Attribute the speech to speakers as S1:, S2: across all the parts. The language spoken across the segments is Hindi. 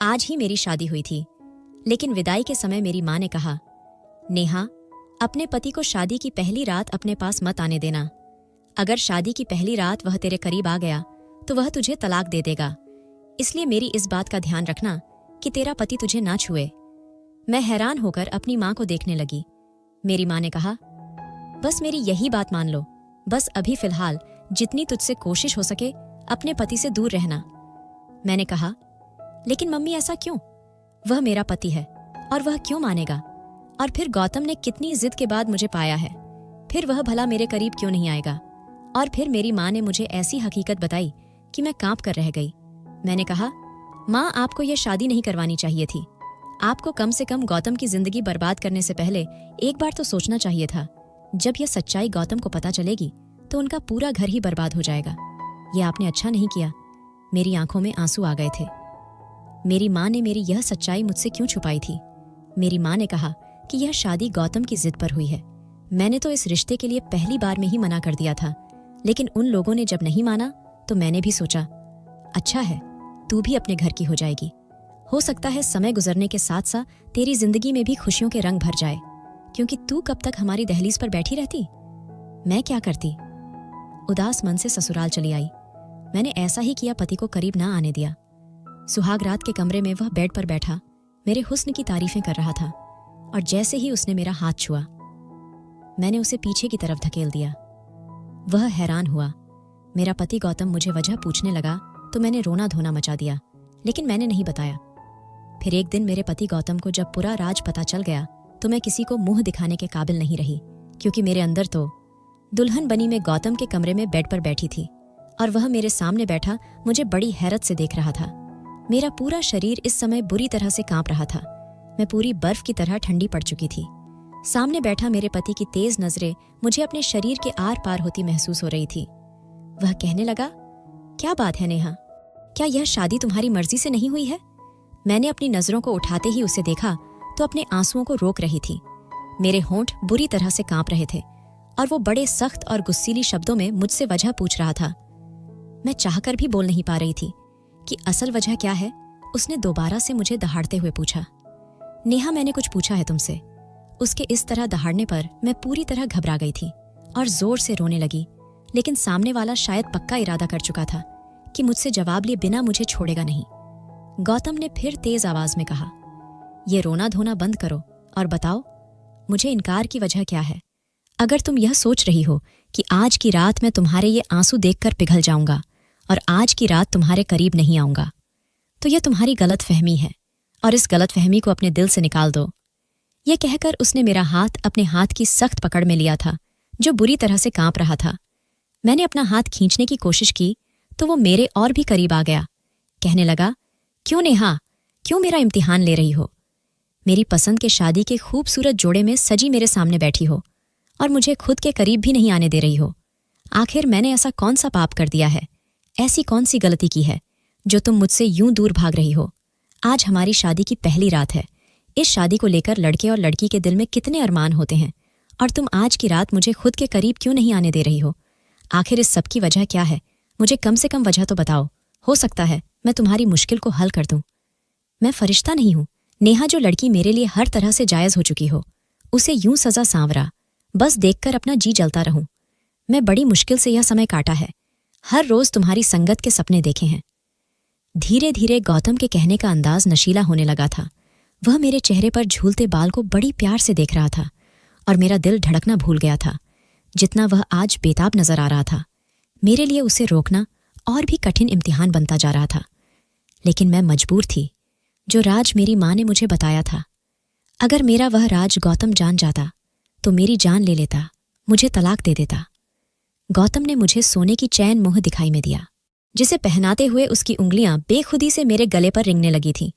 S1: आज ही मेरी शादी हुई थी, लेकिन विदाई के समय मेरी माँ ने कहा, नेहा, अपने पति को शादी की पहली रात अपने पास मत आने देना। अगर शादी की पहली रात वह तेरे करीब आ गया तो वह तुझे तलाक दे देगा। इसलिए मेरी इस बात का ध्यान रखना कि तेरा पति तुझे ना छुए। मैं हैरान होकर अपनी माँ को देखने लगी। मेरी माँ ने कहा, बस मेरी यही बात मान लो, बस अभी फिलहाल जितनी तुझसे कोशिश हो सके अपने पति से दूर रहना। मैंने कहा, लेकिन मम्मी ऐसा क्यों? वह मेरा पति है और वह क्यों मानेगा? और फिर गौतम ने कितनी जिद के बाद मुझे पाया है, फिर वह भला मेरे करीब क्यों नहीं आएगा? और फिर मेरी माँ ने मुझे ऐसी हकीकत बताई कि मैं कांप कर रह गई। मैंने कहा, माँ, आपको यह शादी नहीं करवानी चाहिए थी। आपको कम से कम गौतम की जिंदगी बर्बाद करने से पहले एक बार तो सोचना चाहिए था। जब यह सच्चाई गौतम को पता चलेगी तो उनका पूरा घर ही बर्बाद हो जाएगा। यह आपने अच्छा नहीं किया। मेरी आंखों में आंसू आ गए थे। मेरी माँ ने मेरी यह सच्चाई मुझसे क्यों छुपाई थी? मेरी माँ ने कहा कि यह शादी गौतम की जिद पर हुई है। मैंने तो इस रिश्ते के लिए पहली बार में ही मना कर दिया था, लेकिन उन लोगों ने जब नहीं माना तो मैंने भी सोचा, अच्छा है, तू भी अपने घर की हो जाएगी। हो सकता है समय गुजरने के साथ साथ तेरी जिंदगी में भी खुशियों के रंग भर जाए, क्योंकि तू कब तक हमारी दहलीज पर बैठी रहती? मैं क्या करती? उदास मन से ससुराल चली आई। मैंने ऐसा ही किया, पति को करीब ना आने दिया। सुहाग रात के कमरे में वह बेड पर बैठा मेरे हुस्न की तारीफें कर रहा था, और जैसे ही उसने मेरा हाथ छुआ, मैंने उसे पीछे की तरफ धकेल दिया। वह हैरान हुआ। मेरा पति गौतम मुझे वजह पूछने लगा तो मैंने रोना धोना मचा दिया, लेकिन मैंने नहीं बताया। फिर एक दिन मेरे पति गौतम को जब पूरा राज पता चल गया तो मैं किसी को मुंह दिखाने के काबिल नहीं रही, क्योंकि मेरे अंदर तो दुल्हन बनी मैं गौतम के कमरे में बेड पर बैठी थी और वह मेरे सामने बैठा मुझे बड़ी हैरत से देख रहा था। मेरा पूरा शरीर इस समय बुरी तरह से कांप रहा था। मैं पूरी बर्फ की तरह ठंडी पड़ चुकी थी। सामने बैठा मेरे पति की तेज नजरें मुझे अपने शरीर के आर पार होती महसूस हो रही थी। वह कहने लगा, क्या बात है नेहा, क्या यह शादी तुम्हारी मर्जी से नहीं हुई है? मैंने अपनी नजरों को उठाते ही उसे देखा तो अपने आंसुओं को रोक रही थी। मेरे होंठ बुरी तरह से कांप रहे थे और वो बड़े सख्त और गुस्सीली शब्दों में मुझसे वजह पूछ रहा था। मैं चाहकर भी बोल नहीं पा रही थी कि असल वजह क्या है। उसने दोबारा से मुझे दहाड़ते हुए पूछा, नेहा, मैंने कुछ पूछा है तुमसे? उसके इस तरह दहाड़ने पर मैं पूरी तरह घबरा गई थी और जोर से रोने लगी, लेकिन सामने वाला शायद पक्का इरादा कर चुका था कि मुझसे जवाब लिए बिना मुझे छोड़ेगा नहीं। गौतम ने फिर तेज आवाज में कहा, ये रोना धोना बंद करो और बताओ, मुझे इनकार की वजह क्या है? अगर तुम यह सोच रही हो कि आज की रात मैं तुम्हारे ये आंसू देखकर पिघल जाऊंगा और आज की रात तुम्हारे करीब नहीं आऊंगा, तो यह तुम्हारी गलतफहमी है और इस गलतफहमी को अपने दिल से निकाल दो। यह कहकर उसने मेरा हाथ अपने हाथ की सख्त पकड़ में लिया था, जो बुरी तरह से कांप रहा था। मैंने अपना हाथ खींचने की कोशिश की तो वो मेरे और भी करीब आ गया। कहने लगा, क्यों नेहा, क्यों मेरा इम्तिहान ले रही हो? मेरी पसंद के शादी के खूबसूरत जोड़े में सजी मेरे सामने बैठी हो और मुझे खुद के करीब भी नहीं आने दे रही हो। आखिर मैंने ऐसा कौन सा पाप कर दिया है, ऐसी कौन सी गलती की है जो तुम मुझसे यूं दूर भाग रही हो? आज हमारी शादी की पहली रात है। इस शादी को लेकर लड़के और लड़की के दिल में कितने अरमान होते हैं, और तुम आज की रात मुझे खुद के करीब क्यों नहीं आने दे रही हो? आखिर इस सब की वजह क्या है? मुझे कम से कम वजह तो बताओ। हो सकता है मैं तुम्हारी मुश्किल को हल कर दूं। मैं फरिश्ता नहीं हूं नेहा, जो लड़की मेरे लिए हर तरह से जायज हो चुकी हो, उसे यूं सजा सांवरा बस देखकर अपना जी जलता रहूं। मैं बड़ी मुश्किल से यह समय काटा है, हर रोज तुम्हारी संगत के सपने देखे हैं। धीरे धीरे गौतम के कहने का अंदाज नशीला होने लगा था। वह मेरे चेहरे पर झूलते बाल को बड़ी प्यार से देख रहा था और मेरा दिल धड़कना भूल गया था। जितना वह आज बेताब नजर आ रहा था, मेरे लिए उसे रोकना और भी कठिन इम्तिहान बनता जा रहा था। लेकिन मैं मजबूर थी। जो राज मेरी माँ ने मुझे बताया था, अगर मेरा वह राज गौतम जान जाता तो मेरी जान ले लेता, मुझे तलाक दे देता। गौतम ने मुझे सोने की चैन मुंह दिखाई में दिया, जिसे पहनाते हुए उसकी उंगलियां बेखुदी से मेरे गले पर रिंगने लगी थीं।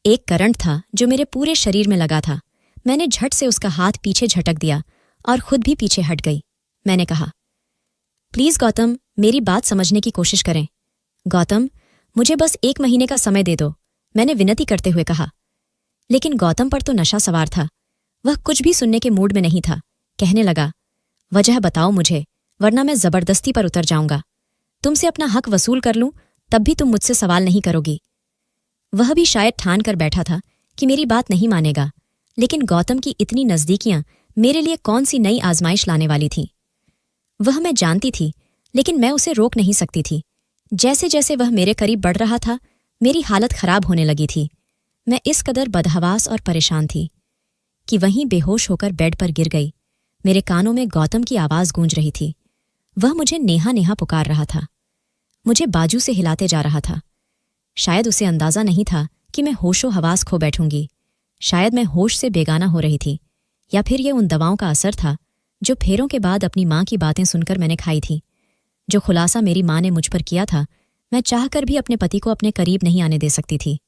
S1: एक करंट था जो मेरे पूरे शरीर में लगा था। मैंने झट से उसका हाथ पीछे झटक दिया और खुद भी पीछे हट गई। मैंने कहा, प्लीज गौतम, मेरी बात समझने की कोशिश करें। गौतम, मुझे बस 1 महीने का समय दे दो, मैंने विनती करते हुए कहा। लेकिन गौतम पर तो नशा सवार था। वह कुछ भी सुनने के मूड में नहीं था। कहने लगा, वजह बताओ मुझे, वरना मैं जबरदस्ती पर उतर जाऊंगा। तुमसे अपना हक वसूल कर लूं, तब भी तुम मुझसे सवाल नहीं करोगी। वह भी शायद ठान कर बैठा था कि मेरी बात नहीं मानेगा, लेकिन गौतम की इतनी नज़दीकियां मेरे लिए कौन सी नई आजमाइश लाने वाली थी। वह मैं जानती थी, लेकिन मैं उसे रोक नहीं सकती थी। जैसे जैसे वह मेरे करीब बढ़ रहा था, मेरी हालत खराब होने लगी थी। मैं इस कदर बदहवास और परेशान थी कि वहीं बेहोश होकर बेड पर गिर गई। मेरे कानों में गौतम की आवाज़ गूंज रही थी। वह मुझे नेहा नेहा पुकार रहा था, मुझे बाजू से हिलाते जा रहा था। शायद उसे अंदाज़ा नहीं था कि मैं होशो हवास खो बैठूंगी। शायद मैं होश से बेगाना हो रही थी, या फिर ये उन दवाओं का असर था जो फेरों के बाद अपनी माँ की बातें सुनकर मैंने खाई थी। जो खुलासा मेरी माँ ने मुझ पर किया था, मैं चाहकर भी अपने पति को अपने करीब नहीं आने दे सकती थी।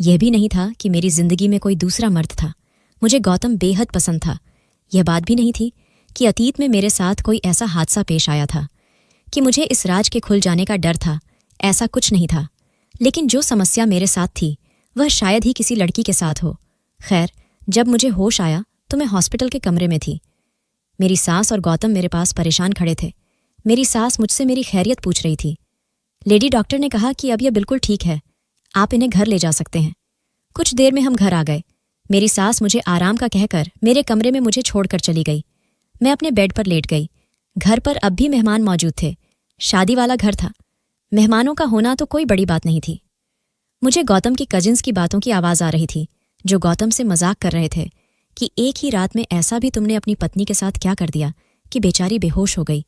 S1: यह भी नहीं था कि मेरी जिंदगी में कोई दूसरा मर्द था। मुझे गौतम बेहद पसंद था। यह बात भी नहीं थी कि अतीत में मेरे साथ कोई ऐसा हादसा पेश आया था कि मुझे इस राज के खुल जाने का डर था। ऐसा कुछ नहीं था। लेकिन जो समस्या मेरे साथ थी वह शायद ही किसी लड़की के साथ हो। खैर, जब मुझे होश आया तो मैं हॉस्पिटल के कमरे में थी। मेरी सास और गौतम मेरे पास परेशान खड़े थे। मेरी सास मुझसे मेरी खैरियत पूछ रही थी। लेडी डॉक्टर ने कहा कि अब यह बिल्कुल ठीक है, आप इन्हें घर ले जा सकते हैं। कुछ देर में हम घर आ गए। मेरी सास मुझे आराम का कहकर मेरे कमरे में मुझे छोड़कर चली गई। मैं अपने बेड पर लेट गई। घर पर अब भी मेहमान मौजूद थे। शादी वाला घर था। मेहमानों का होना तो कोई बड़ी बात नहीं थी। मुझे गौतम की कजिन्स की बातों की आवाज़ आ रही थी, जो गौतम से मजाक कर रहे थे कि एक ही रात में ऐसा भी तुमने अपनी पत्नी के साथ क्या कर दिया कि बेचारी बेहोश हो गई।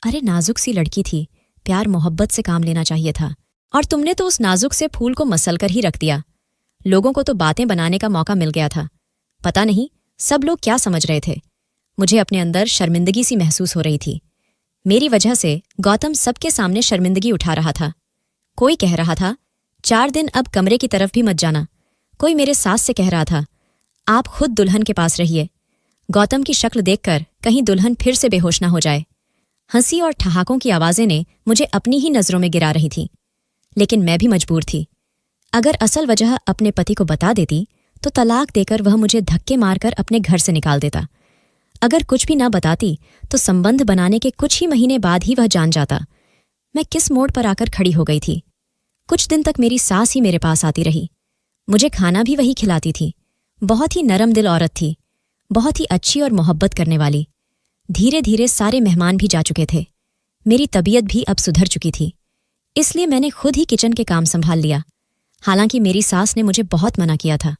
S1: अरे नाजुक सी लड़की थी, प्यार मोहब्बत से काम लेना चाहिए था, और तुमने तो उस नाजुक से फूल को मसल कर ही रख दिया। लोगों को तो बातें बनाने का मौका मिल गया था। पता नहीं सब लोग क्या समझ रहे थे। मुझे अपने अंदर शर्मिंदगी सी महसूस हो रही थी। मेरी वजह से गौतम सबके सामने शर्मिंदगी उठा रहा था। कोई कह रहा था 4 दिन अब कमरे की तरफ भी मत जाना। कोई मेरे सास से कह रहा था आप खुद दुल्हन के पास रहिए। गौतम की शक्ल देखकर कहीं दुल्हन फिर से बेहोश ना हो जाए। हंसी और ठहाकों की आवाज़ें ने मुझे अपनी ही नज़रों में गिरा रही थीं। लेकिन मैं भी मजबूर थी। अगर असल वजह अपने पति को बता देती तो तलाक देकर वह मुझे धक्के मारकर अपने घर से निकाल देता। अगर कुछ भी ना बताती तो संबंध बनाने के कुछ ही महीने बाद ही वह जान जाता। मैं किस मोड़ पर आकर खड़ी हो गई थी। कुछ दिन तक मेरी सास ही मेरे पास आती रही। मुझे खाना भी वही खिलाती थी। बहुत ही नरम दिल औरत थी, बहुत ही अच्छी और मोहब्बत करने वाली। धीरे धीरे सारे मेहमान भी जा चुके थे। मेरी तबीयत भी अब सुधर चुकी थी, इसलिए मैंने खुद ही किचन के काम संभाल लिया। हालांकि मेरी सास ने मुझे बहुत मना किया था।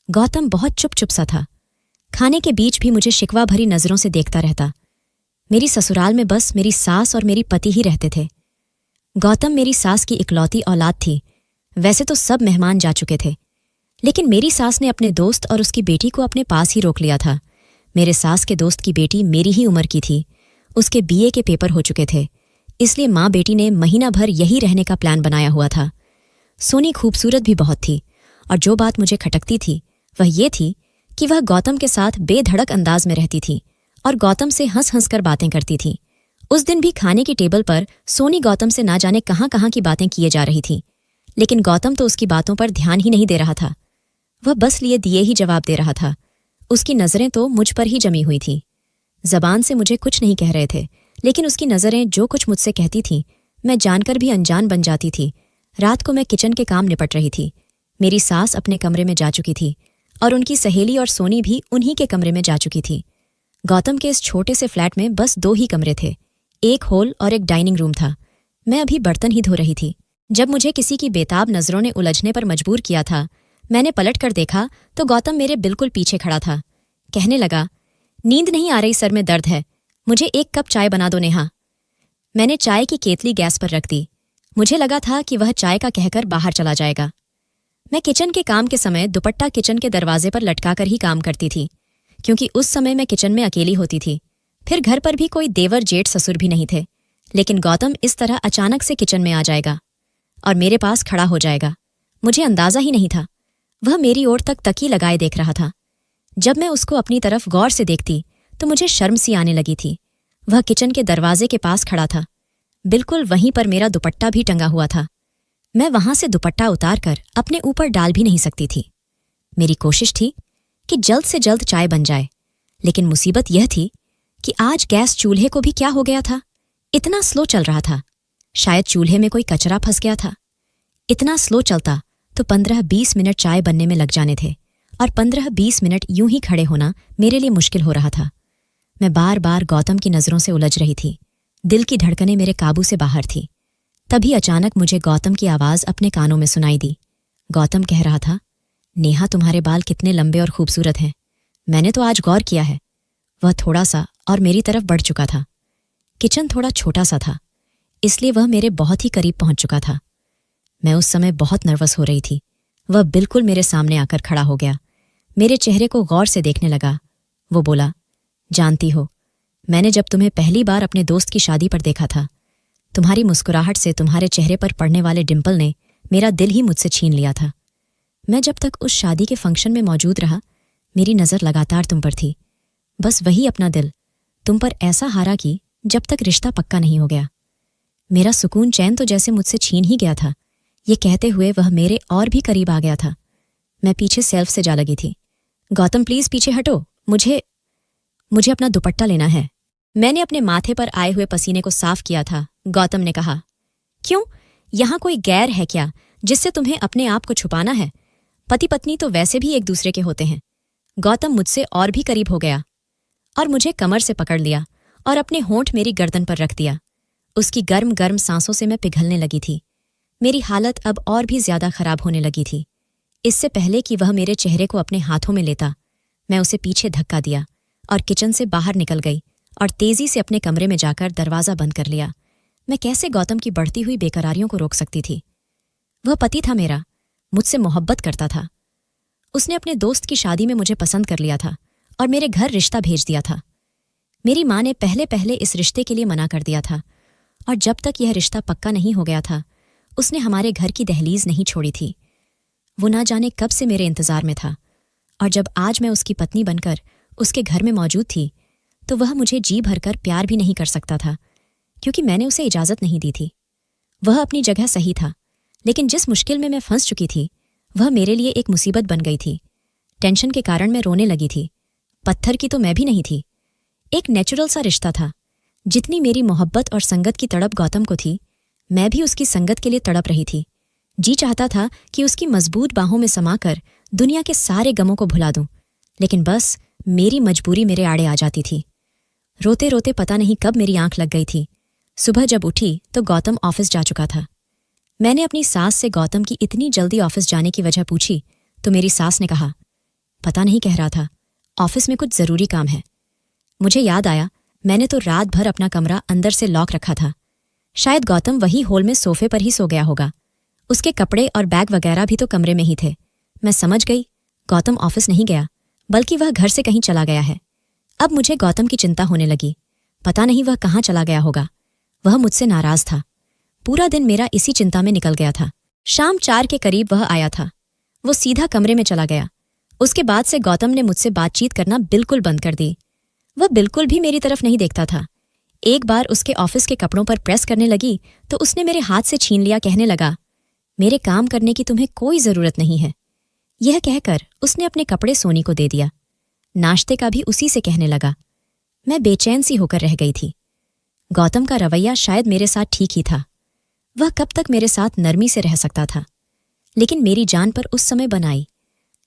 S1: गौतम बहुत चुप चुप सा था। खाने के बीच भी मुझे शिकवा भरी नज़रों से देखता रहता। मेरी ससुराल में बस मेरी सास और मेरी पति ही रहते थे। गौतम मेरी सास की इकलौती औलाद थी। वैसे तो सब मेहमान जा चुके थे, लेकिन मेरी सास ने अपने दोस्त और उसकी बेटी को अपने पास ही रोक लिया था। मेरे सास के दोस्त की बेटी मेरी ही उम्र की थी। उसके बीए के पेपर हो चुके थे, इसलिए माँ बेटी ने महीना भर यही रहने का प्लान बनाया हुआ था। सोनी खूबसूरत भी बहुत थी, और जो बात मुझे खटकती थी वह ये थी कि वह गौतम के साथ बेधड़क अंदाज में रहती थी और गौतम से हंस हंस कर बातें करती थी। उस दिन भी खाने की टेबल पर सोनी गौतम से ना जाने कहाँ कहाँ की बातें किए जा रही थी, लेकिन गौतम तो उसकी बातों पर ध्यान ही नहीं दे रहा था। वह बस लिए दिए ही जवाब दे रहा था। उसकी नज़रें तो मुझ पर ही जमी हुई थीं। जबान से मुझे कुछ नहीं कह रहे थे, लेकिन उसकी नज़रें जो कुछ मुझसे कहती थीं, मैं जानकर भी अनजान बन जाती थी। रात को मैं किचन के काम निपट रही थी। मेरी सास अपने कमरे में जा चुकी थी और उनकी सहेली और सोनी भी उन्हीं के कमरे में जा चुकी थी। गौतम के इस छोटे से फ्लैट में बस 2 ही कमरे थे, एक हॉल और एक डाइनिंग रूम था। मैं अभी बर्तन ही धो रही थी जब मुझे किसी की बेताब नज़रों ने उलझने पर मजबूर किया था। मैंने पलट कर देखा तो गौतम मेरे बिल्कुल पीछे खड़ा था। कहने लगा, नींद नहीं आ रही, सर में दर्द है, मुझे 1 कप चाय बना दो नेहा। मैंने चाय की केतली गैस पर रख दी। मुझे लगा था कि वह चाय का कहकर बाहर चला जाएगा। मैं किचन के काम के समय दुपट्टा किचन के दरवाजे पर लटकाकर ही काम करती थी, क्योंकि उस समय मैं किचन में अकेली होती थी। फिर घर पर भी कोई देवर जेठ ससुर भी नहीं थे। लेकिन गौतम इस तरह अचानक से किचन में आ जाएगा और मेरे पास खड़ा हो जाएगा, मुझे अंदाजा ही नहीं था। वह मेरी ओर तक तकी लगाए देख रहा था। जब मैं उसको अपनी तरफ गौर से देखती तो मुझे शर्म सी आने लगी थी। वह किचन के दरवाजे के पास खड़ा था। बिल्कुल वहीं पर मेरा दुपट्टा भी टंगा हुआ था। मैं वहां से दुपट्टा उतारकर अपने ऊपर डाल भी नहीं सकती थी। मेरी कोशिश थी कि जल्द से जल्द चाय बन जाए, लेकिन मुसीबत यह थी कि आज गैस चूल्हे को भी क्या हो गया था। इतना स्लो चल रहा था। शायद चूल्हे में कोई कचरा फंस गया था। इतना स्लो चलता तो 15-20 मिनट चाय बनने में लग जाने थे और 15-20 मिनट यूं ही खड़े होना मेरे लिए मुश्किल हो रहा था। मैं बार बार गौतम की नज़रों से उलझ रही थी। दिल की धड़कनें मेरे काबू से बाहर थी। तभी अचानक मुझे गौतम की आवाज़ अपने कानों में सुनाई दी। गौतम कह रहा था, नेहा तुम्हारे बाल कितने लंबे और खूबसूरत हैं। मैंने तो आज गौर किया है। वह थोड़ा सा और मेरी तरफ बढ़ चुका था। किचन थोड़ा छोटा सा था, इसलिए वह मेरे बहुत ही करीब पहुंच चुका था। मैं उस समय बहुत नर्वस हो रही थी। वह बिल्कुल मेरे सामने आकर खड़ा हो गया। मेरे चेहरे को गौर से देखने लगा। वो बोला, जानती हो, मैंने जब तुम्हें पहली बार अपने दोस्त की शादी पर देखा था, तुम्हारी मुस्कुराहट से तुम्हारे चेहरे पर पड़ने वाले डिंपल ने मेरा दिल ही मुझसे छीन लिया था। मैं जब तक उस शादी के फंक्शन में मौजूद रहा, मेरी नज़र लगातार तुम पर थी। बस वही अपना दिल तुम पर ऐसा हारा कि जब तक रिश्ता पक्का नहीं हो गया। मेरा सुकून चैन तो जैसे मुझसे छीन ही गया था। ये कहते हुए वह मेरे और भी करीब आ गया था। मैं पीछे सेल्फ से जा लगी थी। गौतम प्लीज पीछे हटो, मुझे अपना दुपट्टा लेना है। मैंने अपने माथे पर आए हुए पसीने को साफ किया था। गौतम ने कहा, क्यों, यहां कोई गैर है क्या जिससे तुम्हें अपने आप को छुपाना है? पति पत्नी तो वैसे भी एक दूसरे के होते हैं। गौतम मुझसे और भी करीब हो गया और मुझे कमर से पकड़ लिया और अपने होंठ मेरी गर्दन पर रख दिया। उसकी गर्म गर्म सांसों से मैं पिघलने लगी थी। मेरी हालत अब और भी ज्यादा खराब होने लगी थी। इससे पहले कि वह मेरे चेहरे को अपने हाथों में लेता, मैं उसे पीछे धक्का दिया और किचन से बाहर निकल गई और तेजी से अपने कमरे में जाकर दरवाज़ा बंद कर लिया। मैं कैसे गौतम की बढ़ती हुई बेकरारियों को रोक सकती थी? वह पति था मेरा, मुझसे मोहब्बत करता था। उसने अपने दोस्त की शादी में मुझे पसंद कर लिया था और मेरे घर रिश्ता भेज दिया था। मेरी माँ ने पहले पहले इस रिश्ते के लिए मना कर दिया था और जब तक यह रिश्ता पक्का नहीं हो गया था, उसने हमारे घर की दहलीज नहीं छोड़ी थी। वो ना जाने कब से मेरे इंतजार में था और जब आज मैं उसकी पत्नी बनकर उसके घर में मौजूद थी, तो वह मुझे जी भरकर प्यार भी नहीं कर सकता था क्योंकि मैंने उसे इजाज़त नहीं दी थी। वह अपनी जगह सही था, लेकिन जिस मुश्किल में मैं फंस चुकी थी, वह मेरे लिए एक मुसीबत बन गई थी। टेंशन के कारण मैं रोने लगी थी। पत्थर की तो मैं भी नहीं थी। एक नेचुरल सा रिश्ता था। जितनी मेरी मोहब्बत और संगत की तड़प गौतम को थी, मैं भी उसकी संगत के लिए तड़प रही थी। जी चाहता था कि उसकी मजबूत बाहों में समाकर दुनिया के सारे गमों को भुला दूं, लेकिन बस मेरी मजबूरी मेरे आड़े आ जाती थी। रोते रोते पता नहीं कब मेरी आंख लग गई थी। सुबह जब उठी तो गौतम ऑफिस जा चुका था। मैंने अपनी सास से गौतम की इतनी जल्दी ऑफिस जाने की वजह पूछी तो मेरी सास ने कहा, पता नहीं, कह रहा था ऑफिस में कुछ जरूरी काम है। मुझे याद आया, मैंने तो रात भर अपना कमरा अंदर से लॉक रखा था। शायद गौतम वही हॉल में सोफे पर ही सो गया होगा। उसके कपड़े और बैग वगैरह भी तो कमरे में ही थे। मैं समझ गई, गौतम ऑफिस नहीं गया, बल्कि वह घर से कहीं चला गया है। अब मुझे गौतम की चिंता होने लगी। पता नहीं वह कहाँ चला गया होगा। वह मुझसे नाराज था। पूरा दिन मेरा इसी चिंता में निकल गया था। शाम 4 के करीब वह आया था। वो सीधा कमरे में चला गया। उसके बाद से गौतम ने मुझसे बातचीत करना बिल्कुल बंद कर दी। वह बिल्कुल भी मेरी तरफ नहीं देखता था। एक बार उसके ऑफिस के कपड़ों पर प्रेस करने लगी तो उसने मेरे हाथ से छीन लिया, कहने लगा, मेरे काम करने की तुम्हें कोई जरूरत नहीं है। यह कहकर उसने अपने कपड़े सोनी को दे दिया। नाश्ते का भी उसी से कहने लगा। मैं बेचैन सी होकर रह गई थी। गौतम का रवैया शायद मेरे साथ ठीक ही था। वह कब तक मेरे साथ नरमी से रह सकता था, लेकिन मेरी जान पर उस समय बनाई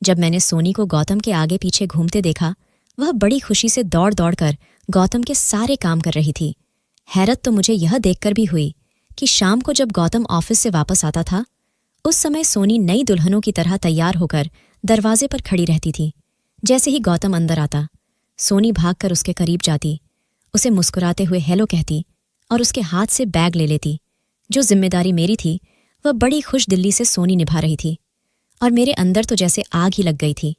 S1: जब मैंने सोनी को गौतम के आगे पीछे घूमते देखा। वह बड़ी खुशी से दौड़ दौड़ कर गौतम के सारे काम कर रही थी। हैरत तो मुझे यह देखकर भी हुई कि शाम को जब गौतम ऑफिस से वापस आता था, उस समय सोनी नई दुल्हनों की तरह तैयार होकर दरवाजे पर खड़ी रहती थी। जैसे ही गौतम अंदर आता, सोनी भागकर उसके करीब जाती, उसे मुस्कुराते हुए हेलो कहती और उसके हाथ से बैग ले लेती। जो जिम्मेदारी मेरी थी, वह बड़ी खुश दिल्ली से सोनी निभा रही थी और मेरे अंदर तो जैसे आग ही लग गई थी।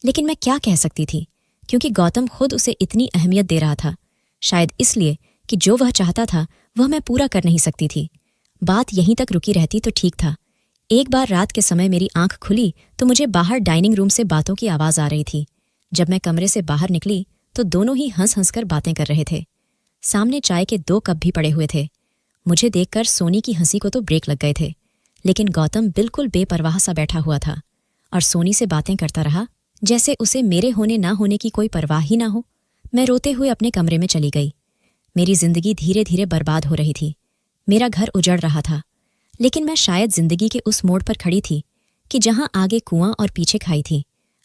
S1: लेकिन मैं क्या कह सकती थी, क्योंकि गौतम खुद उसे इतनी अहमियत दे रहा था। शायद इसलिए कि जो वह चाहता था वह मैं पूरा कर नहीं सकती थी। बात यहीं तक रुकी रहती तो ठीक था। एक बार रात के समय मेरी आंख खुली तो मुझे बाहर डाइनिंग रूम से बातों की आवाज आ रही थी। जब मैं कमरे से बाहर निकली तो दोनों ही हंस हंस कर बातें कर रहे थे। सामने चाय के 2 कप भी पड़े हुए थे। मुझे देखकर सोनी की हंसी को तो ब्रेक लग गए थे, लेकिन गौतम बिल्कुल बेपरवाह सा बैठा हुआ था और सोनी से बातें करता रहा जैसे उसे मेरे होने ना होने की कोई परवाह ही ना हो। मैं रोते हुए अपने कमरे में चली गई। मेरी जिंदगी धीरे धीरे बर्बाद हो रही थी। मेरा घर उजड़ रहा था, लेकिन मैं शायद जिंदगी के उस मोड़ पर खड़ी थी कि जहां आगे कुआं और पीछे खाई थी।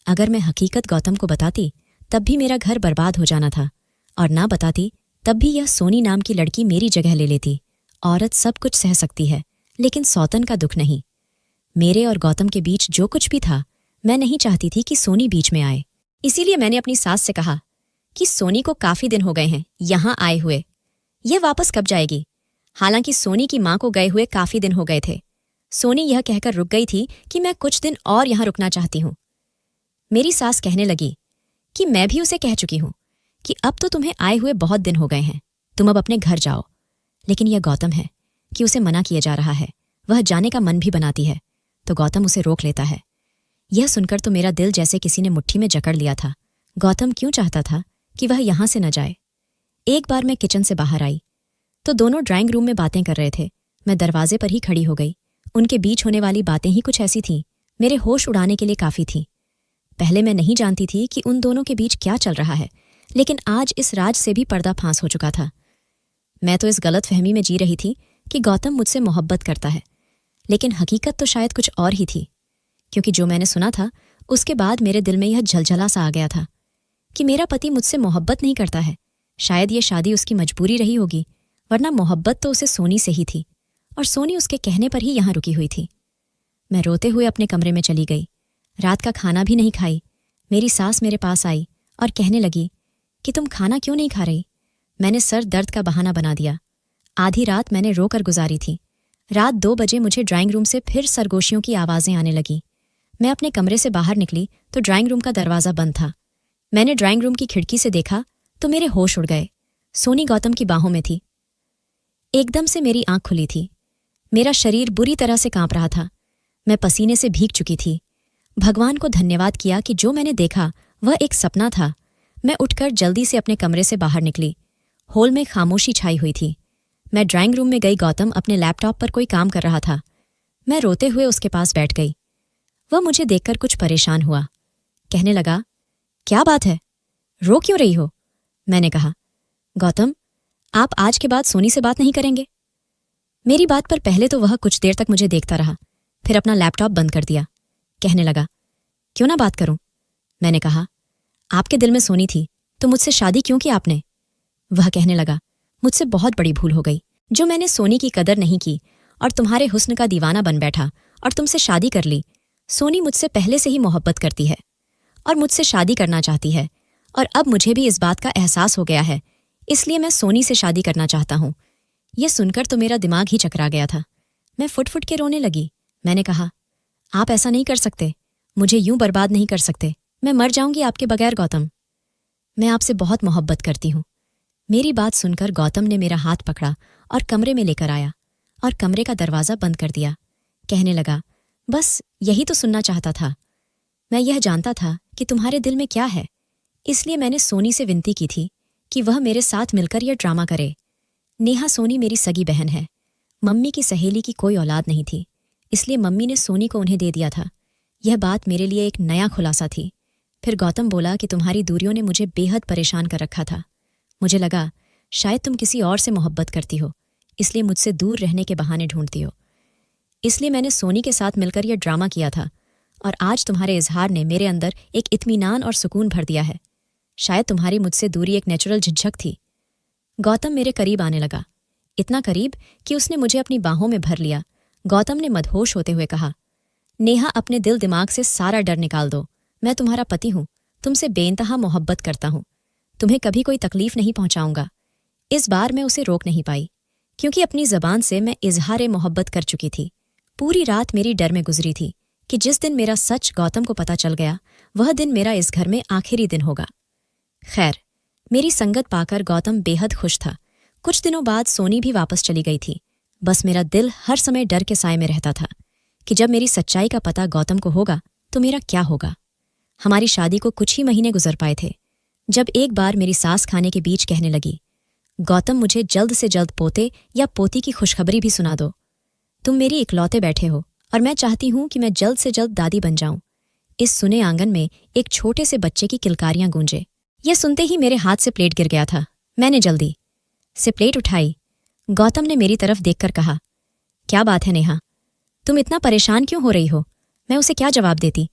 S1: अगर मैं हकीकत गौतम को बताती तब भी मेरा घर बर्बाद हो जाना था, और ना बताती तब भी यह सोनी नाम की लड़की मेरी जगह ले लेती। औरत सब कुछ सह सकती है, लेकिन सौतन का दुख नहीं। मेरे और गौतम के बीच जो कुछ भी था, मैं नहीं चाहती थी कि सोनी बीच में आए। इसीलिए मैंने अपनी सास से कहा कि सोनी को काफी दिन हो गए हैं यहां आए हुए, यह वापस कब जाएगी। हालांकि सोनी की मां को गए हुए काफी दिन हो गए थे। सोनी यह कहकर रुक गई थी कि मैं कुछ दिन और यहां रुकना चाहती हूं। मेरी सास कहने लगी कि मैं भी उसे कह चुकी हूं कि अब तो तुम्हें आए हुए बहुत दिन हो गए हैं, तुम अब अपने घर जाओ। लेकिन यह गौतम है कि उसे मना किया जा रहा है। वह जाने का मन भी बनाती है तो गौतम उसे रोक लेता है। यह सुनकर तो मेरा दिल जैसे किसी ने मुट्ठी में जकड़ लिया था। गौतम क्यों चाहता था कि वह यहां से न जाए। एक बार मैं किचन से बाहर आई तो दोनों ड्राइंग रूम में बातें कर रहे थे। मैं दरवाजे पर ही खड़ी हो गई। उनके बीच होने वाली बातें ही कुछ ऐसी थीं, मेरे होश उड़ाने के लिए काफी थीं। पहले मैं नहीं जानती थी कि उन दोनों के बीच क्या चल रहा है, लेकिन आज इस राज से भी पर्दा फांस हो चुका था। मैं तो इस गलत फहमी में जी रही थी कि गौतम मुझसे मोहब्बत करता है, लेकिन हकीकत तो शायद कुछ और ही थी। क्योंकि जो मैंने सुना था उसके बाद मेरे दिल में यह झलझला सा आ गया था कि मेरा पति मुझसे मोहब्बत नहीं करता है। शायद ये शादी उसकी मजबूरी रही होगी, वरना मोहब्बत तो उसे सोनी से ही थी, और सोनी उसके कहने पर ही यहां रुकी हुई थी। मैं रोते हुए अपने कमरे में चली गई। रात का खाना भी नहीं खाई। मेरी सास मेरे पास आई और कहने लगी कि तुम खाना क्यों नहीं खा रही। मैंने सर दर्द का बहाना बना दिया। आधी रात मैंने रोकर गुजारी थी। रात 2 बजे मुझे ड्राइंग रूम से फिर सरगोशियों की आवाज़ें आने लगीं। मैं अपने कमरे से बाहर निकली तो ड्राइंग रूम का दरवाज़ा बंद था। मैंने ड्राइंग रूम की खिड़की से देखा तो मेरे होश उड़ गए। सोनी गौतम की बाहों में थी। एकदम से मेरी आंख खुली थी। मेरा शरीर बुरी तरह से कांप रहा था। मैं पसीने से भीग चुकी थी। भगवान को धन्यवाद किया कि जो मैंने देखा वह एक सपना था। मैं उठकर जल्दी से अपने कमरे से बाहर निकली। हॉल में खामोशी छाई हुई थी। मैं ड्राइंग रूम में गई। गौतम अपने लैपटॉप पर कोई काम कर रहा था। मैं रोते हुए उसके पास बैठ गई। वह मुझे देखकर कुछ परेशान हुआ। कहने लगा, क्या बात है, रो क्यों रही हो। मैंने कहा, गौतम, आप आज के बाद सोनी से बात नहीं करेंगे। मेरी बात पर पहले तो वह कुछ देर तक मुझे देखता रहा, फिर अपना लैपटॉप बंद कर दिया। कहने लगा, क्यों ना बात करूं। मैंने कहा, आपके दिल में सोनी थी तो मुझसे शादी क्यों की आपने। वह कहने लगा, मुझसे बहुत बड़ी भूल हो गई जो मैंने सोनी की कदर नहीं की और तुम्हारे हुस्न का दीवाना बन बैठा और तुमसे शादी कर ली। सोनी मुझसे पहले से ही मोहब्बत करती है और मुझसे शादी करना चाहती है, और अब मुझे भी इस बात का एहसास हो गया है, इसलिए मैं सोनी से शादी करना चाहता हूं। यह सुनकर तो मेरा दिमाग ही चकरा गया था। मैं फुट फुट के रोने लगी। मैंने कहा, आप ऐसा नहीं कर सकते, मुझे यूं बर्बाद नहीं कर सकते। मैं मर जाऊंगी आपके बगैर गौतम। मैं आपसे बहुत मोहब्बत करती हूं। मेरी बात सुनकर गौतम ने मेरा हाथ पकड़ा और कमरे में लेकर आया और कमरे का दरवाज़ा बंद कर दिया। कहने लगा, बस यही तो सुनना चाहता था। मैं यह जानता था कि तुम्हारे दिल में क्या है, इसलिए मैंने सोनी से विनती की थी कि वह मेरे साथ मिलकर यह ड्रामा करे। नेहा सोनी मेरी सगी बहन है। मम्मी की सहेली की कोई औलाद नहीं थी, इसलिए मम्मी ने सोनी को उन्हें दे दिया था। यह बात मेरे लिए एक नया खुलासा थी। फिर गौतम बोला कि तुम्हारी दूरियों ने मुझे बेहद परेशान कर रखा था। मुझे लगा शायद तुम किसी और से मोहब्बत करती हो, इसलिए मुझसे दूर रहने के बहाने ढूंढती हो। इसलिए मैंने सोनी के साथ मिलकर यह ड्रामा किया था, और आज तुम्हारे इजहार ने मेरे अंदर एक इत्मीनान और सुकून भर दिया है। शायद तुम्हारी मुझसे दूरी एक नेचुरल झिझक थी। गौतम मेरे करीब आने लगा, इतना करीब कि उसने मुझे अपनी बाहों में भर लिया। गौतम ने मदहोश होते हुए कहा, नेहा, अपने दिल दिमाग से सारा डर निकाल दो। मैं तुम्हारा पति हूं, तुमसे बेइंतहा मोहब्बत करता हूं, तुम्हें कभी कोई तकलीफ नहीं पहुंचाऊंगा। इस बार मैं उसे रोक नहीं पाई, क्योंकि अपनी जबान से मैं इजहार मोहब्बत कर चुकी थी। पूरी रात मेरी डर में गुजरी थी कि जिस दिन मेरा सच गौतम को पता चल गया, वह दिन मेरा इस घर में आखिरी दिन होगा। खैर, मेरी संगत पाकर गौतम बेहद खुश था। कुछ दिनों बाद सोनी भी वापस चली गई थी। बस मेरा दिल हर समय डर के साए में रहता था कि जब मेरी सच्चाई का पता गौतम को होगा तो मेरा क्या होगा। हमारी शादी को कुछ ही महीने गुजर पाए थे जब एक बार मेरी सास खाने के बीच कहने लगी, गौतम, मुझे जल्द से जल्द पोते या पोती की खुशखबरी भी सुना दो। तुम मेरी इकलौते बैठे हो और मैं चाहती हूं कि मैं जल्द से जल्द दादी बन जाऊं। इस सुने आंगन में एक छोटे से बच्चे की किलकारियां गूंजे। यह सुनते ही मेरे हाथ से प्लेट गिर गया था। मैंने जल्दी से प्लेट उठाई। गौतम ने मेरी तरफ देखकर कहा, क्या बात है नेहा, तुम इतना परेशान क्यों हो रही हो। मैं उसे क्या जवाब देती?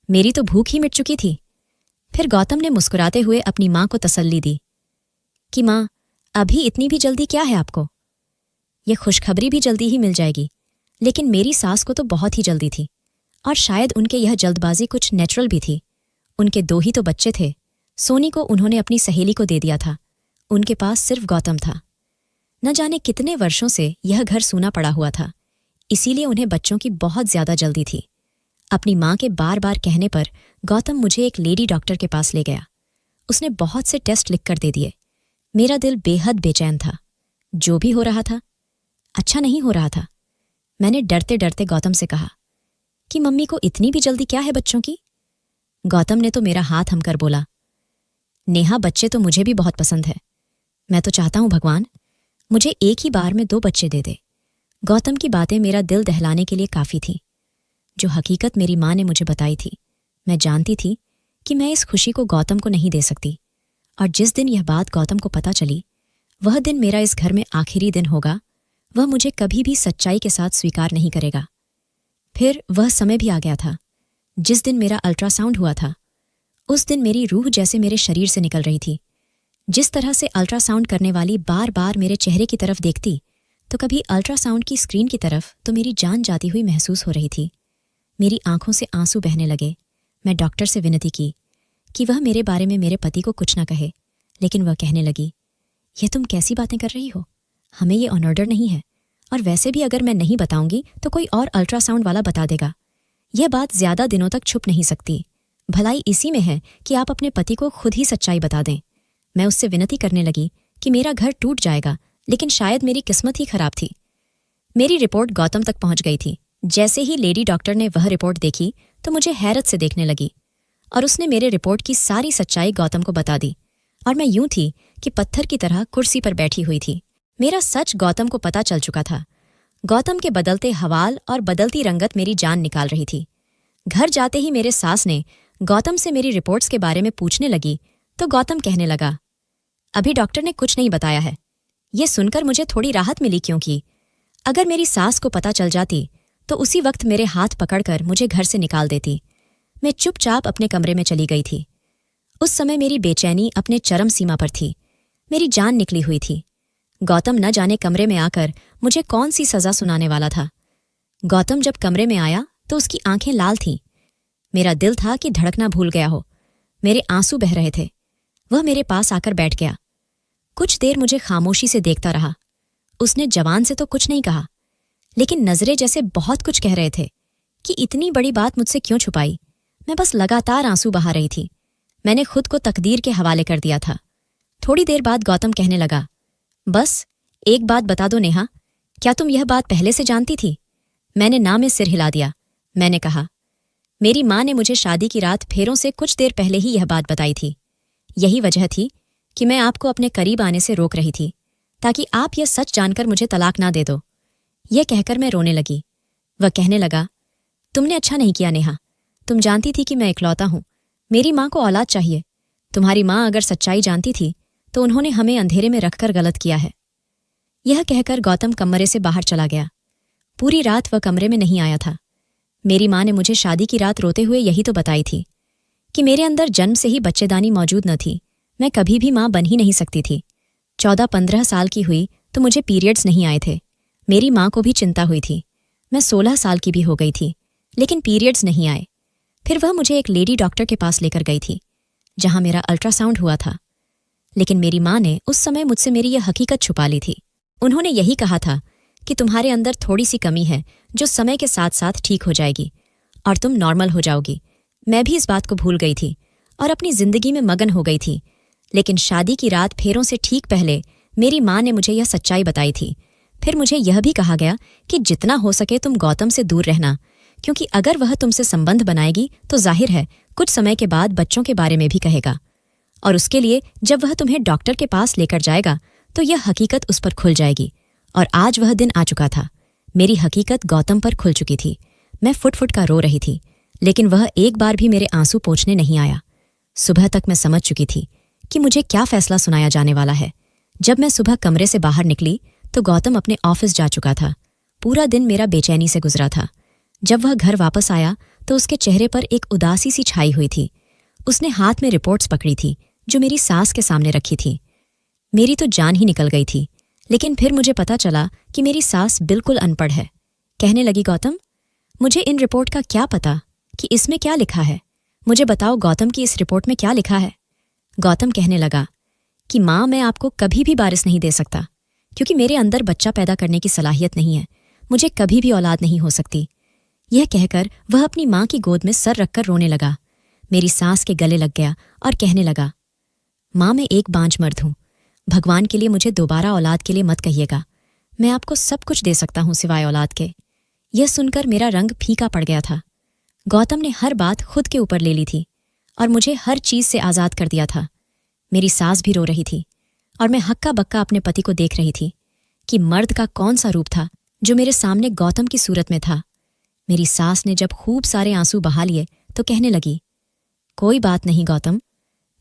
S1: मेरी तो भूख ही मिट चुकी थी। फिर गौतम ने मुस्कुराते हुए अपनी माँ को तसल्ली दी कि माँ, अभी इतनी भी जल्दी क्या है आपको? यह खुशखबरी भी जल्दी ही मिल जाएगी। लेकिन मेरी सास को तो बहुत ही जल्दी थी, और शायद उनके यह जल्दबाजी कुछ नेचुरल भी थी। उनके 2 ही तो बच्चे थे। सोनी को उन्होंने अपनी सहेली को दे दिया था। उनके पास सिर्फ गौतम था। न जाने कितने वर्षों से यह घर सूना पड़ा हुआ था, इसीलिए उन्हें बच्चों की बहुत ज्यादा जल्दी थी। अपनी माँ के बार बार कहने पर गौतम मुझे एक लेडी डॉक्टर के पास ले गया। उसने बहुत से टेस्ट लिखकर दे दिए। मेरा दिल बेहद बेचैन था। जो भी हो रहा था अच्छा नहीं हो रहा था। मैंने डरते डरते गौतम से कहा कि मम्मी को इतनी भी जल्दी क्या है बच्चों की? गौतम ने तो मेरा हाथ हमकर बोला, नेहा, बच्चे तो मुझे भी बहुत पसंद है। मैं तो चाहता हूं भगवान मुझे एक ही बार में 2 बच्चे दे दे। गौतम की बातें मेरा दिल दहलाने के लिए काफी थी। जो हकीकत मेरी माँ ने मुझे बताई थी, मैं जानती थी कि मैं इस खुशी को गौतम को नहीं दे सकती। और जिस दिन यह बात गौतम को पता चली, वह दिन मेरा इस घर में आखिरी दिन होगा। वह मुझे कभी भी सच्चाई के साथ स्वीकार नहीं करेगा। फिर वह समय भी आ गया था जिस दिन मेरा अल्ट्रासाउंड हुआ था। उस दिन मेरी रूह जैसे मेरे शरीर से निकल रही थी। जिस तरह से अल्ट्रासाउंड करने वाली बार बार मेरे चेहरे की तरफ देखती, तो कभी अल्ट्रासाउंड की स्क्रीन की तरफ, तो मेरी जान जाती हुई महसूस हो रही थी। मेरी आंखों से आंसू बहने लगे। मैं डॉक्टर से विनती की कि वह मेरे बारे में मेरे पति को कुछ न कहे, लेकिन वह कहने लगी, यह तुम कैसी बातें कर रही हो? हमें ये ऑन ऑर्डर नहीं है, और वैसे भी अगर मैं नहीं बताऊंगी तो कोई और अल्ट्रासाउंड वाला बता देगा। यह बात ज्यादा दिनों तक छुप नहीं सकती। भलाई इसी में है कि आप अपने पति को खुद ही सच्चाई बता दें। मैं उससे विनती करने लगी कि मेरा घर टूट जाएगा, लेकिन शायद मेरी किस्मत ही खराब थी। मेरी रिपोर्ट गौतम तक पहुंच गई थी। जैसे ही लेडी डॉक्टर ने वह रिपोर्ट देखी तो मुझे हैरत से देखने लगी, और उसने मेरे रिपोर्ट की सारी सच्चाई गौतम को बता दी। और मैं यूं थी कि पत्थर की तरह कुर्सी पर बैठी हुई थी। मेरा सच गौतम को पता चल चुका था। गौतम के बदलते हवाल और बदलती रंगत मेरी जान निकाल रही थी। घर जाते ही मेरे सास ने गौतम से मेरी रिपोर्ट्स के बारे में पूछने लगी तो गौतम कहने लगा, अभी डॉक्टर ने कुछ नहीं बताया है। ये सुनकर मुझे थोड़ी राहत मिली, क्योंकि अगर मेरी सास को पता चल जाती तो उसी वक्त मेरे हाथ पकड़कर मुझे घर से निकाल देती। मैं चुपचाप अपने कमरे में चली गई थी। उस समय मेरी बेचैनी अपने चरम सीमा पर थी। मेरी जान निकली हुई थी। गौतम न जाने कमरे में आकर मुझे कौन सी सजा सुनाने वाला था। गौतम जब कमरे में आया तो उसकी आंखें लाल थीं। मेरा दिल था कि धड़कना भूल गया हो। मेरे आंसू बह रहे थे। वह मेरे पास आकर बैठ गया। कुछ देर मुझे खामोशी से देखता रहा। उसने जवान से तो कुछ नहीं कहा, लेकिन नजरें जैसे बहुत कुछ कह रहे थे कि इतनी बड़ी बात मुझसे क्यों छुपाई। मैं बस लगातार आंसू बहा रही थी। मैंने खुद को तकदीर के हवाले कर दिया था। थोड़ी देर बाद गौतम कहने लगा, बस एक बात बता दो नेहा, क्या तुम यह बात पहले से जानती थी? मैंने ना में सिर हिला दिया। मैंने कहा, मेरी माँ ने मुझे शादी की रात फेरों से कुछ देर पहले ही यह बात बताई थी। यही वजह थी कि मैं आपको अपने करीब आने से रोक रही थी, ताकि आप यह सच जानकर मुझे तलाक ना दे दो। यह कहकर मैं रोने लगी। वह कहने लगा, तुमने अच्छा नहीं किया नेहा। तुम जानती थी कि मैं इकलौता हूं। मेरी माँ को औलाद चाहिए। तुम्हारी माँ अगर सच्चाई जानती थी तो उन्होंने हमें अंधेरे में रखकर गलत किया है। यह कहकर गौतम कमरे से बाहर चला गया। पूरी रात वह कमरे में नहीं आया था। मेरी माँ ने मुझे शादी की रात रोते हुए यही तो बताई थी कि मेरे अंदर जन्म से ही बच्चेदानी मौजूद न थी। मैं कभी भी माँ बन ही नहीं सकती थी। 14-15 साल की हुई तो मुझे पीरियड्स नहीं आए थे। मेरी माँ को भी चिंता हुई थी। मैं 16 साल की भी हो गई थी, लेकिन पीरियड्स नहीं आए। फिर वह मुझे एक लेडी डॉक्टर के पास लेकर गई थी, जहां मेरा अल्ट्रासाउंड हुआ था। लेकिन मेरी माँ ने उस समय मुझसे मेरी यह हकीकत छुपा ली थी। उन्होंने यही कहा था कि तुम्हारे अंदर थोड़ी सी कमी है जो समय के साथ साथ ठीक हो जाएगी और तुम नॉर्मल हो जाओगी। मैं भी इस बात को भूल गई थी और अपनी जिंदगी में मगन हो गई थी। लेकिन शादी की रात फेरों से ठीक पहले मेरी माँ ने मुझे यह सच्चाई बताई थी। फिर मुझे यह भी कहा गया कि जितना हो सके तुम गौतम से दूर रहना, क्योंकि अगर वह तुमसे संबंध बनाएगी तो जाहिर है कुछ समय के बाद बच्चों के बारे में भी कहेगा, और उसके लिए जब वह तुम्हें डॉक्टर के पास लेकर जाएगा तो यह हकीकत उस पर खुल जाएगी। और आज वह दिन आ चुका था। मेरी हकीकत गौतम पर खुल चुकी थी। मैं फुट फुट का रो रही थी, लेकिन वह एक बार भी मेरे आंसू पोंछने नहीं आया। सुबह तक मैं समझ चुकी थी कि मुझे क्या फैसला सुनाया जाने वाला है। जब मैं सुबह कमरे से बाहर निकली तो गौतम अपने ऑफिस जा चुका था। पूरा दिन मेरा बेचैनी से गुजरा था। जब वह घर वापस आया तो उसके चेहरे पर एक उदासी सी छाई हुई थी। उसने हाथ में रिपोर्ट्स पकड़ी थी जो मेरी सास के सामने रखी थी। मेरी तो जान ही निकल गई थी, लेकिन फिर मुझे पता चला कि मेरी सास बिल्कुल अनपढ़ है। कहने लगी, गौतम, मुझे इन रिपोर्ट का क्या पता कि इसमें क्या लिखा है। मुझे बताओ गौतम कि इस रिपोर्ट में क्या लिखा है। गौतम कहने लगा कि माँ, मैं आपको कभी भी वारिस नहीं दे सकता, क्योंकि मेरे अंदर बच्चा पैदा करने की सलाहियत नहीं है। मुझे कभी भी औलाद नहीं हो सकती। यह कहकर वह अपनी माँ की गोद में सर रखकर रोने लगा। मेरी सास के गले लग गया और कहने लगा, माँ, मैं एक बांझ मर्द हूँ। भगवान के लिए मुझे दोबारा औलाद के लिए मत कहिएगा। मैं आपको सब कुछ दे सकता हूँ सिवाय औलाद के। यह सुनकर मेरा रंग फीका पड़ गया था। गौतम ने हर बात खुद के ऊपर ले ली थी और मुझे हर चीज से आज़ाद कर दिया था। मेरी सास भी रो रही थी और मैं हक्का बक्का अपने पति को देख रही थी कि मर्द का कौन सा रूप था जो मेरे सामने गौतम की सूरत में था। मेरी सास ने जब खूब सारे आंसू बहा लिए तो कहने लगी, कोई बात नहीं गौतम,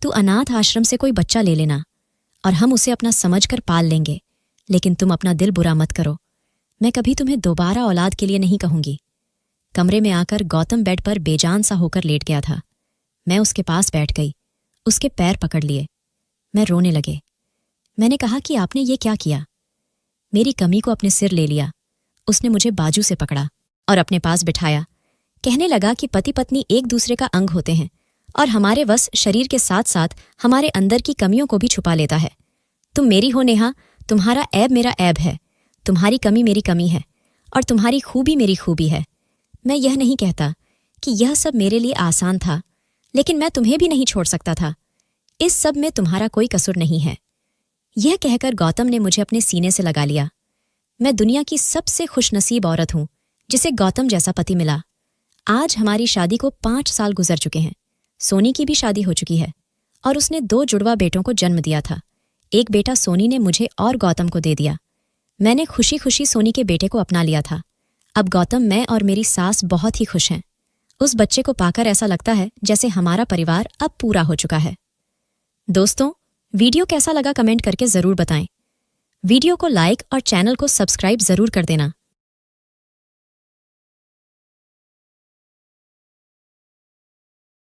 S1: तू अनाथ आश्रम से कोई बच्चा ले लेना और हम उसे अपना समझकर पाल लेंगे, लेकिन तुम अपना दिल बुरा मत करो। मैं कभी तुम्हें दोबारा औलाद के लिए नहीं कहूंगी। कमरे में आकर गौतम बेड पर बेजान सा होकर लेट गया था। मैं उसके पास बैठ गई, उसके पैर पकड़ लिए। मैं रोने लगे। मैंने कहा कि आपने ये क्या किया। मेरी कमी को अपने सिर ले लिया। उसने मुझे बाजू से पकड़ा और अपने पास बिठाया। कहने लगा कि पति पत्नी एक दूसरे का अंग होते हैं और हमारे वश शरीर के साथ साथ हमारे अंदर की कमियों को भी छुपा लेता है। तुम मेरी हो नेहा, तुम्हारा ऐब मेरा ऐब है, तुम्हारी कमी मेरी कमी है और तुम्हारी खूबी मेरी खूबी है। मैं यह नहीं कहता कि यह सब मेरे लिए आसान था, लेकिन मैं तुम्हें भी नहीं छोड़ सकता था। इस सब में तुम्हारा कोई कसूर नहीं है। यह कहकर गौतम ने मुझे अपने सीने से लगा लिया। मैं दुनिया की सबसे खुशनसीब औरत हूं जिसे गौतम जैसा पति मिला। आज हमारी शादी को 5 साल गुजर चुके हैं। सोनी की भी शादी हो चुकी है और उसने 2 जुड़वा बेटों को जन्म दिया था। एक बेटा सोनी ने मुझे और गौतम को दे दिया। मैंने खुशी खुशी सोनी के बेटे को अपना लिया था। अब गौतम, मैं और मेरी सास बहुत ही खुश हैं। उस बच्चे को पाकर ऐसा लगता है जैसे हमारा परिवार अब पूरा हो चुका है। दोस्तों, वीडियो कैसा लगा कमेंट करके जरूर बताएं। वीडियो को लाइक और चैनल को सब्सक्राइब जरूर कर देना।